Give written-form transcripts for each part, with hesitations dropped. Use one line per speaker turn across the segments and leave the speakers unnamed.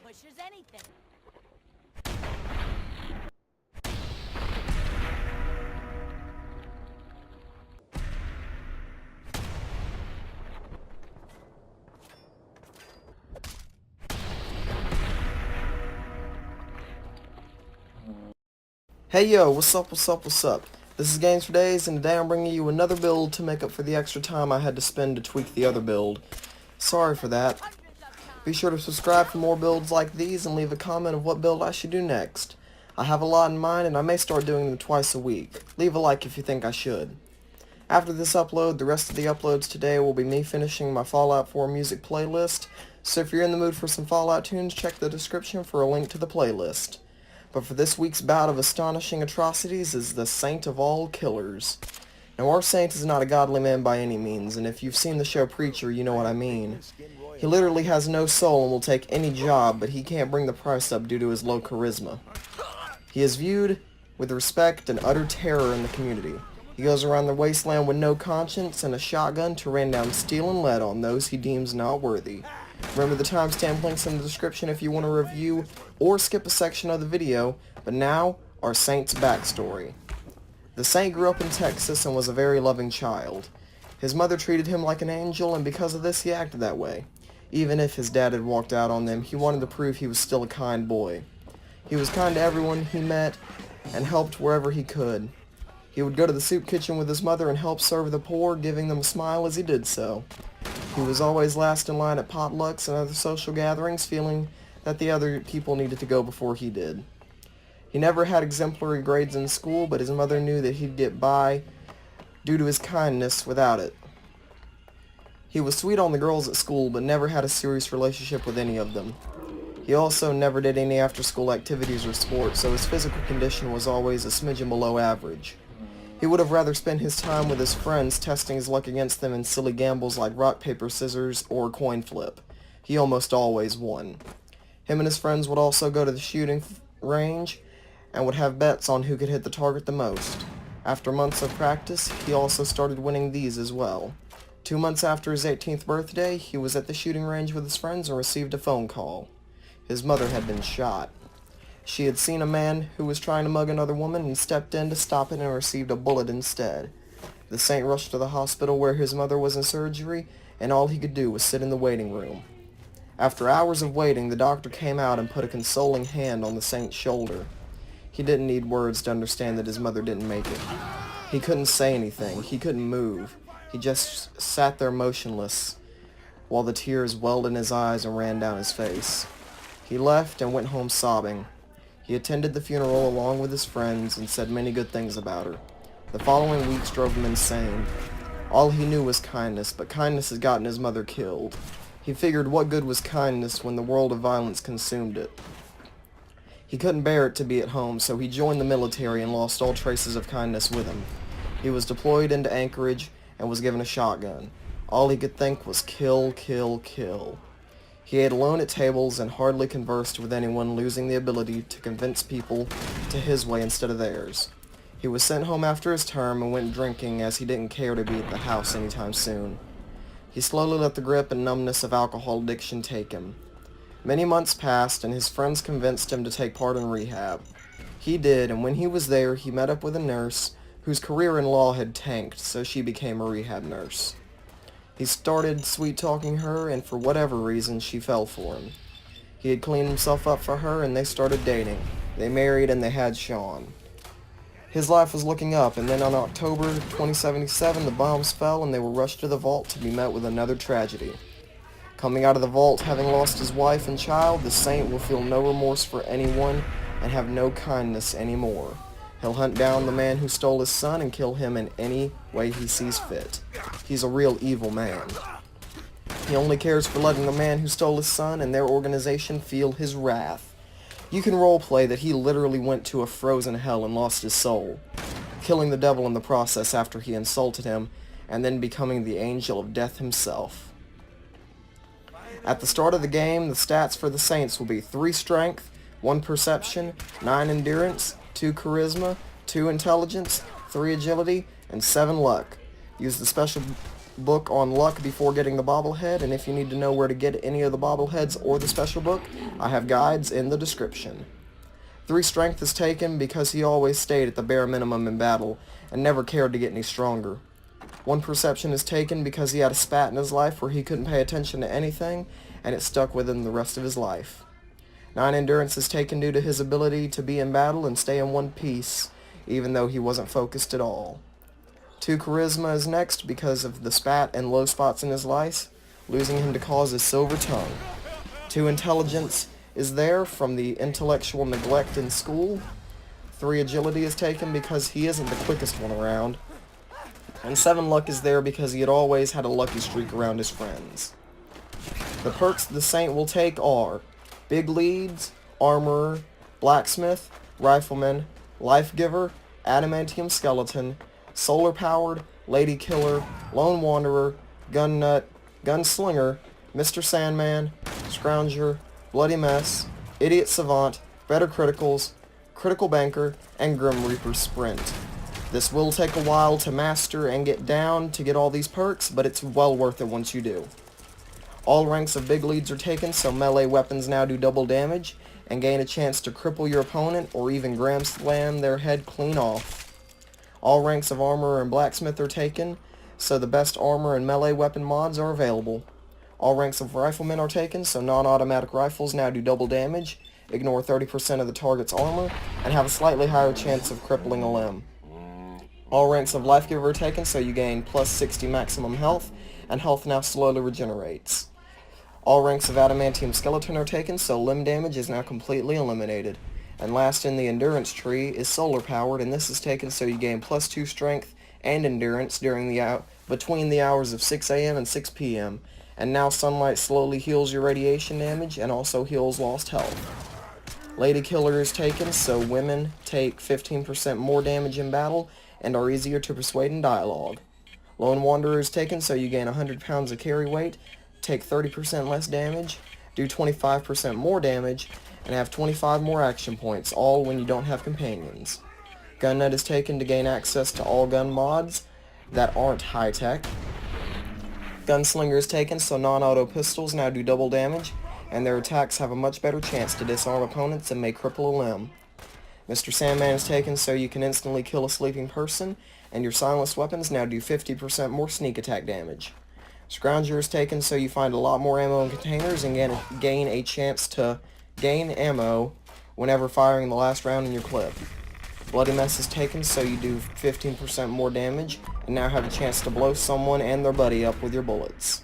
pushes anything.
Hey yo, what's up? This is Games for Days, and today I'm bringing you another build to make up for the extra time I had to spend to tweak the other build. Sorry for that. Be sure to subscribe for more builds like these and leave a comment of what build I should do next. I have a lot in mind and I may start doing them twice a week. Leave a like if you think I should. After this upload, the rest of the uploads today will be me finishing my Fallout 4 music playlist, so if you're in the mood for some Fallout tunes, check the description for a link to the playlist. But for this week's bout of astonishing atrocities is the Saint of all killers. Now our saint is not a godly man by any means, and if you've seen the show Preacher, you know what I mean. He literally has no soul and will take any job, but he can't bring the price up due to his low charisma. He is viewed with respect and utter terror in the community. He goes around the wasteland with no conscience and a shotgun to rain down steel and lead on those he deems not worthy. Remember the timestamp links in the description if you want to review or skip a section of the video, but now, our Saint's backstory. The Saint grew up in Texas and was a very loving child. His mother treated him like an angel, and because of this he acted that way. Even if his dad had walked out on them, he wanted to prove he was still a kind boy. He was kind to everyone he met and helped wherever he could. He would go to the soup kitchen with his mother and help serve the poor, giving them a smile as he did so. He was always last in line at potlucks and other social gatherings, feeling that the other people needed to go before he did. He never had exemplary grades in school, but his mother knew that he'd get by due to his kindness without it. He was sweet on the girls at school, but never had a serious relationship with any of them. He also never did any after-school activities or sports, so his physical condition was always a smidgen below average. He would have rather spent his time with his friends testing his luck against them in silly gambles like rock, paper, scissors, or coin flip. He almost always won. Him and his friends would also go to the shooting range and would have bets on who could hit the target the most. After months of practice, he also started winning these as well. 2 months after his 18th birthday, he was at the shooting range with his friends and received a phone call. His mother had been shot. She had seen a man who was trying to mug another woman and stepped in to stop it and received a bullet instead. The Saint rushed to the hospital where his mother was in surgery, and all he could do was sit in the waiting room. After hours of waiting, the doctor came out and put a consoling hand on the Saint's shoulder. He didn't need words to understand that his mother didn't make it. He couldn't say anything. He couldn't move. He just sat there motionless, while the tears welled in his eyes and ran down his face. He left and went home sobbing. He attended the funeral along with his friends and said many good things about her. The following weeks drove him insane. All he knew was kindness, but kindness had gotten his mother killed. He figured what good was kindness when the world of violence consumed it. He couldn't bear it to be at home, so he joined the military and lost all traces of kindness with him. He was deployed into Anchorage and was given a shotgun. All he could think was kill, kill, kill. He ate alone at tables and hardly conversed with anyone, losing the ability to convince people to his way instead of theirs. He was sent home after his term and went drinking as he didn't care to be at the house anytime soon. He slowly let the grip and numbness of alcohol addiction take him. Many months passed and his friends convinced him to take part in rehab. He did, and when he was there, he met up with a nurse whose career in law had tanked, so she became a rehab nurse. He started sweet-talking her, and for whatever reason, she fell for him. He had cleaned himself up for her, and they started dating. They married, and they had Sean. His life was looking up, and then on October 2077, the bombs fell, and they were rushed to the vault to be met with another tragedy. Coming out of the vault, having lost his wife and child, the Saint will feel no remorse for anyone and have no kindness anymore. He'll hunt down the man who stole his son and kill him in any way he sees fit. He's a real evil man. He only cares for letting the man who stole his son and their organization feel his wrath. You can roleplay that he literally went to a frozen hell and lost his soul, killing the devil in the process after he insulted him, and then becoming the angel of death himself. At the start of the game, the stats for the Saints will be 3 strength, 1 perception, 9 endurance, 2 charisma, 2 intelligence, 3 agility, and 7 luck. Use the special book on luck before getting the bobblehead, and if you need to know where to get any of the bobbleheads or the special book, I have guides in the description. 3 strength is taken because he always stayed at the bare minimum in battle and never cared to get any stronger. 1 perception is taken because he had a spat in his life where he couldn't pay attention to anything, and it stuck with him the rest of his life. 9 endurance is taken due to his ability to be in battle and stay in one piece, even though he wasn't focused at all. 2 charisma is next because of the spat and low spots in his life, losing him to cause his silver tongue. 2 intelligence is there from the intellectual neglect in school. 3 agility is taken because he isn't the quickest one around. And 7 luck is there because he had always had a lucky streak around his friends. The perks the Saint will take are Big Leads, Armorer, Blacksmith, Rifleman, Life Giver, Adamantium Skeleton, Solar Powered, Lady Killer, Lone Wanderer, Gun Nut, Gunslinger, Mr. Sandman, Scrounger, Bloody Mess, Idiot Savant, Better Criticals, Critical Banker, and Grim Reaper Sprint. This will take a while to master and get down to get all these perks, but it's well worth it once you do. All ranks of big leads are taken, so melee weapons now do double damage, and gain a chance to cripple your opponent or even gram slam their head clean off. All ranks of armor and blacksmith are taken, so the best armor and melee weapon mods are available. All ranks of riflemen are taken, so non-automatic rifles now do double damage, ignore 30% of the target's armor, and have a slightly higher chance of crippling a limb. All ranks of Life Giver are taken, so you gain plus 60 maximum health, and health now slowly regenerates. All ranks of Adamantium Skeleton are taken, so limb damage is now completely eliminated. And last in the Endurance tree is Solar Powered, and this is taken so you gain plus 2 strength and endurance during between the hours of 6 a.m. and 6 p.m. And now sunlight slowly heals your radiation damage and also heals lost health. Lady Killer is taken, so women take 15% more damage in battle and are easier to persuade in dialogue. Lone Wanderer is taken, so you gain 100 pounds of carry weight, take 30% less damage, do 25% more damage, and have 25 more action points, all when you don't have companions. Gun Nut is taken to gain access to all gun mods that aren't high-tech. Gunslinger is taken, so non-auto pistols now do double damage, and their attacks have a much better chance to disarm opponents and may cripple a limb. Mr. Sandman is taken so you can instantly kill a sleeping person, and your silenced weapons now do 50% more sneak attack damage. Scrounger is taken so you find a lot more ammo in containers and gain a chance to gain ammo whenever firing the last round in your clip. Bloody Mess is taken so you do 15% more damage and now have a chance to blow someone and their buddy up with your bullets.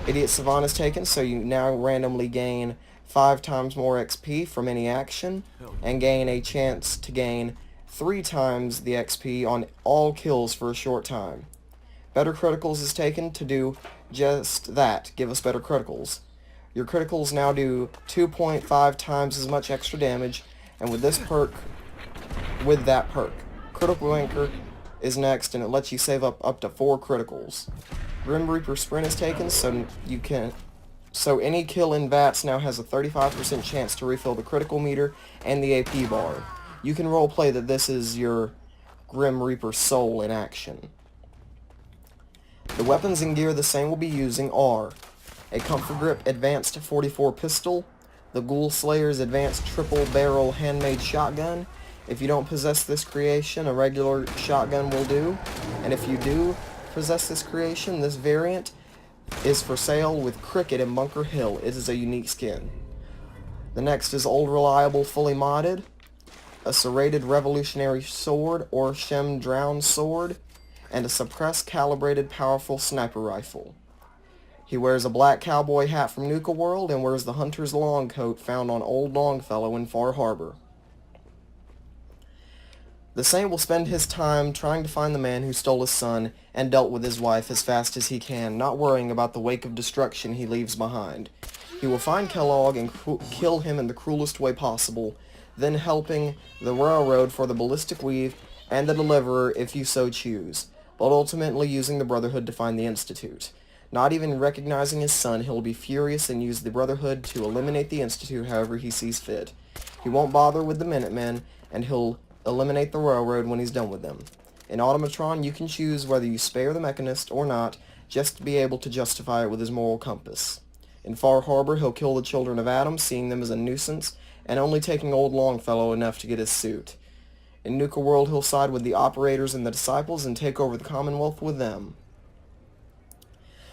Idiot Savant is taken so you now randomly gain 5 times more XP from any action and gain a chance to gain 3 times the XP on all kills for a short time. Better Criticals is taken to do just that, give us better criticals. Your criticals now do 2.5 times as much extra damage, and with that perk, Critical Anchor is next, and it lets you save up to 4 criticals. Grim Reaper Sprint is taken, so any kill in VATS now has a 35% chance to refill the critical meter and the AP bar. You can roleplay that this is your Grim Reaper soul in action. The weapons and gear the Saint will be using are a Comfort Grip Advanced 44 pistol, the Ghoul Slayer's Advanced Triple Barrel Handmade Shotgun. If you don't possess this creation, a regular shotgun will do, and if you do possess this creation, this variant is for sale with Cricket in Bunker Hill. It is a unique skin. The next is Old Reliable Fully Modded, a Serrated Revolutionary Sword or Shem Drown Sword, and a Suppressed Calibrated Powerful Sniper Rifle. He wears a black cowboy hat from Nuka World and wears the Hunter's Long Coat found on Old Longfellow in Far Harbor. The Saint will spend his time trying to find the man who stole his son and dealt with his wife as fast as he can, not worrying about the wake of destruction he leaves behind. He will find Kellogg and kill him in the cruelest way possible, then helping the railroad for the ballistic weave and the deliverer if you so choose, but ultimately using the Brotherhood to find the Institute. Not even recognizing his son, he'll be furious and use the Brotherhood to eliminate the Institute however he sees fit. He won't bother with the Minutemen, and he'll eliminate the railroad when he's done with them. In Automatron, you can choose whether you spare the Mechanist or not, just to be able to justify it with his moral compass. In Far Harbor, he'll kill the children of Adam, seeing them as a nuisance, and only taking old Longfellow enough to get his suit. In Nuka World, he'll side with the operators and the disciples and take over the Commonwealth with them.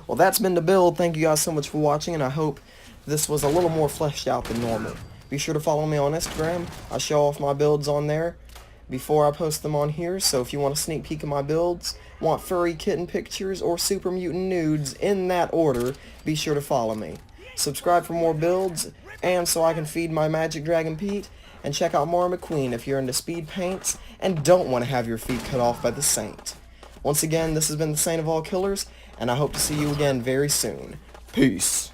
Well, that's been the build. Thank you guys so much for watching, and I hope this was a little more fleshed out than normal. Be sure to follow me on Instagram. I show off my builds on there before I post them on here, so if you want a sneak peek of my builds, want furry kitten pictures, or super mutant nudes in that order, be sure to follow me. Subscribe for more builds, and so I can feed my Magic Dragon Pete, and check out Mara McQueen if you're into speed paints and don't want to have your feet cut off by the Saint. Once again, this has been the Saint of all Killers, and I hope to see you again very soon. Peace.